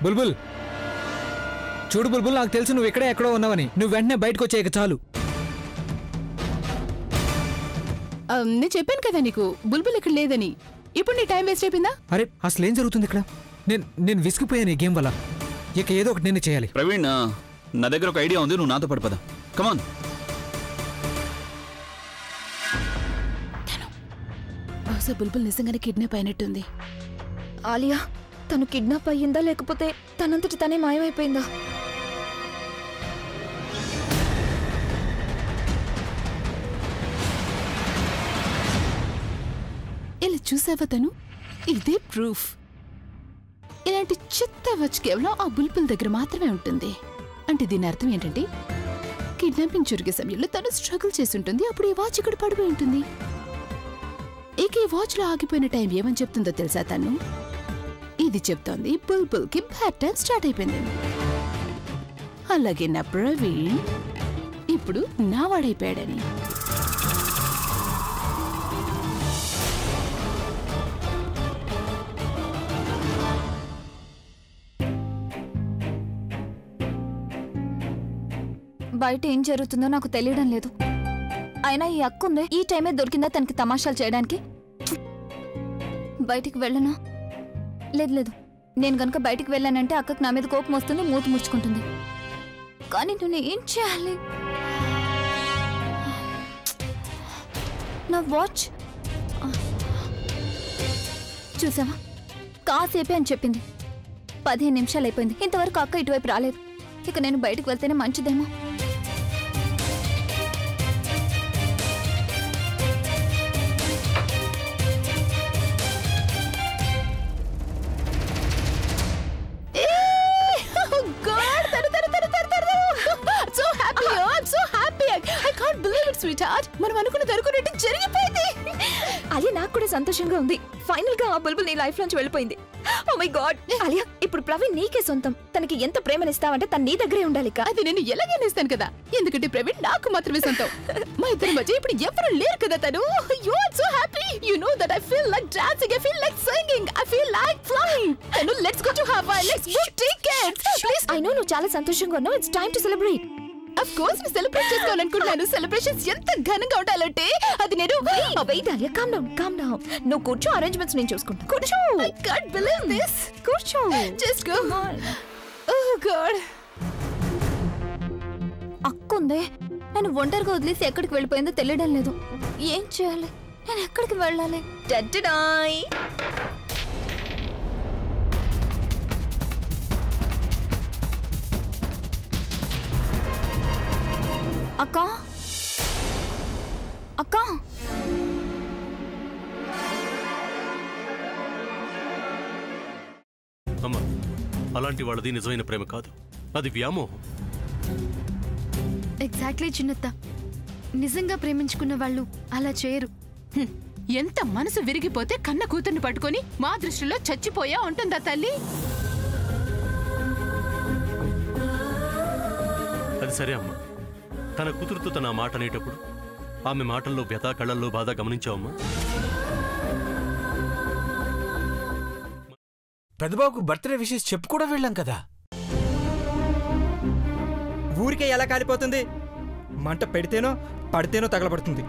బుల్బుల్ చూడు బుల్బుల్, నాకు తెలుసు నువ్వు ఇక్కడే ఎక్కడో ఉన్నావని. నువ్వు వెంటనే బయటకు వచ్చేయక చాలు. నేను చెప్పాను కదా నీకు బుల్బుల్ ఇక్కడ లేదని. ఇప్పుడు నీ టైం వేస్ట్ అయిపోయిందా? అరే అసలు ఏం జరుగుతుంది ఇక్కడ? నేను విసిగిపోయాను ఈ గేమ్ వల్ల. ఇక ఏదో ఒకటి నేను చేయాలి. ప్రవీణ్, నా దగ్గర ఒక ఐడియా ఉంది, నువ్వు నాతో పడిపోదా. కమాన్. బహుశా బుల్బుల్ నిజంగానే కిడ్నాప్ అయినట్టుంది. ఆలియా తను కిడ్నాప్ అయ్యిందా లేకపోతే తనంతటి తనే మాయమైపోయిందా? ఇలా చూసావా తను? ఇదే ప్రూఫ్. ఇలాంటి చెత్త వాచ్ కేవలం ఆ బుల్బుల్ దగ్గర మాత్రమే ఉంటుంది. అంటే దీని అర్థం ఏంటంటే కిడ్నాపింగ్ జరిగే సమయంలో తను స్ట్రగుల్ చేసి ఉంటుంది. అప్పుడు ఈ వాచ్ ఇక్కడ పడిపోయి ఉంటుంది. ఇక ఈ వాచ్ లో ఆగిపోయిన టైం ఏమని చెప్తుందో తెలుసా తను? ఇది చెప్తోంది బుల్బుల్ కి బ్యాడ్ టైం స్టార్ట్ అయిపోయింది. అలాగే నా ప్రవీణ్ ఇప్పుడు నా వాడైపోయాడని. బయట ఏం జరుగుతుందో నాకు తెలియడం లేదు. అయినా ఈ అక్క ఉందే, ఈ టైమే దొరికిందా తనకి తమాషాలు చేయడానికి? బయటికి వెళ్ళనా? లేదు, నేను గనుక బయటికి వెళ్ళానంటే అక్కకి నా మీద కోపం వస్తుంది, మూతి ముడుచుకుంటుంది. కానీ నేను ఏం చేయాలి? నా వాచ్ చూసావా, కాసేపే అని చెప్పింది. 15 నిమిషాలు అయిపోయింది, ఇంతవరకు అక్క ఇటువైపు రాలేదు. ఇక నేను బయటకు వెళ్తేనే మంచిదేమో. మనం అనుకున్నది అనుకున్నట్టు జరిగిపోయింది. అలియా నాకు కూడా సంతోషంగా ఉంది. ఫైనల్ గా ఆ బుల్బుల్ నీ లైఫ్ నుంచి వెళ్ళిపోయింది. ఓ మై గాడ్ అలియా, ఇప్పుడు ప్రవీణ్ నీకే సొంతం. తనకి ఎంత ప్రేమనిస్తావంటే తను నీ దగ్గరే ఉండాలి. అది నేను ఎలాగైనా ఇస్తాను కదా, ఎందుకంటే ప్రవీణ్ నాకు మాత్రమే సొంతం. మా ఇద్దరి మధ్య ఇప్పుడు ఎవరు లేరు కదా. తను you are so happy. You know that I feel like dancing, I feel like singing, I feel like flying. తను let's go to Hawaii, let's book tickets please. I know నువ్వు చాలా సంతోషంగా ఉన్నావు. It's time to celebrate. Of course నేను celebrate చేసుకోవాలనుకుంటున్నాను. Celebrations ఎంత ఘనంగా ఉండాలంటే అది నేను కామ్ డౌన్. నువ్వు కూర్చో, అరేంజ్మెంట్స్ నేను చూసుకుంటా. కూర్చో. I can't believe this. కూర్చో. Just go. Oh God. అక్కుందే, నేను ఒంటరిగా వదిలేసి ఎక్కడికి వెళ్ళిపోయిందో తెలియడం లేదు. ఏం చేయాలి? నేను ఎక్కడికి వెళ్ళాలి? డడ్డడాయ్. అక్కా, అక్కా, అమ్మా, అలాంటి వాళ్ళది నిజమైన ప్రేమ కాదు, అది వ్యామోహం. ఎగ్జాక్ట్లీ చిన్నత్త, నిజంగా ప్రేమించుకున్న వాళ్ళు అలా చేయరు. ఎంత మనసు విరిగిపోతే కన్న కూతుర్ని పట్టుకొని మా దృష్టిలో చచ్చిపోయా ఉంటుందా తల్లి? అది సరే అమ్మా, తన కూతురుతో తన మాట అనేటప్పుడు ఆమె మాటల్లో వ్యథ, కళ్ళల్లో బాధ గమనించావమ్మా? పెద్దబాబుకు బర్త్డే విషెస్ చెప్పు కూడా వెళ్ళాం కదా. ఊరికే ఎలా కాలిపోతుంది? మంట పెడితేనో పడితేనో తగలబడుతుంది.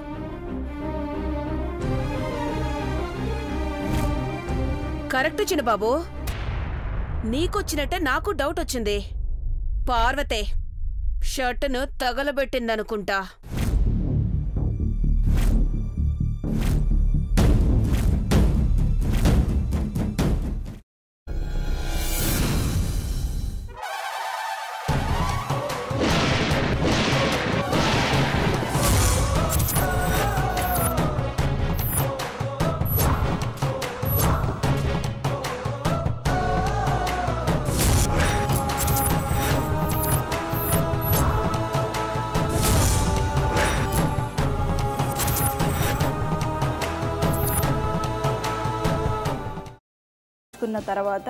కరెక్ట్ చిన్నబాబు, నీకొచ్చినట్టే నాకు డౌట్ వచ్చింది. పార్వతే షర్టును తగలబెట్టిందనుకుంటా. తర్వాత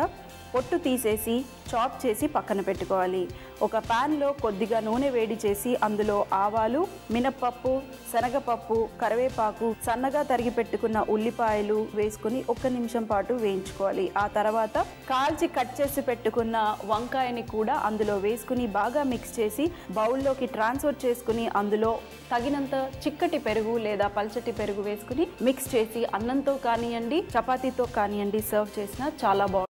పొట్టు తీసేసి చాప్ చేసి పక్కన పెట్టుకోవాలి. ఒక ప్యాన్లో కొద్దిగా నూనె వేడి చేసి అందులో ఆవాలు, మినప్పప్పు, శనగపప్పు, కరివేపాకు, సన్నగా తరిగి పెట్టుకున్న ఉల్లిపాయలు వేసుకుని 1 నిమిషం పాటు వేయించుకోవాలి. ఆ తర్వాత కాల్చి కట్ చేసి పెట్టుకున్న వంకాయని కూడా అందులో వేసుకుని బాగా మిక్స్ చేసి బౌల్లోకి ట్రాన్స్ఫర్ చేసుకుని అందులో తగినంత చిక్కటి పెరుగు లేదా పల్చటి పెరుగు వేసుకుని మిక్స్ చేసి అన్నంతో కానివ్వండి, చపాతీతో కానివ్వండి సర్వ్ చేసినా చాలా బాగుంటుంది.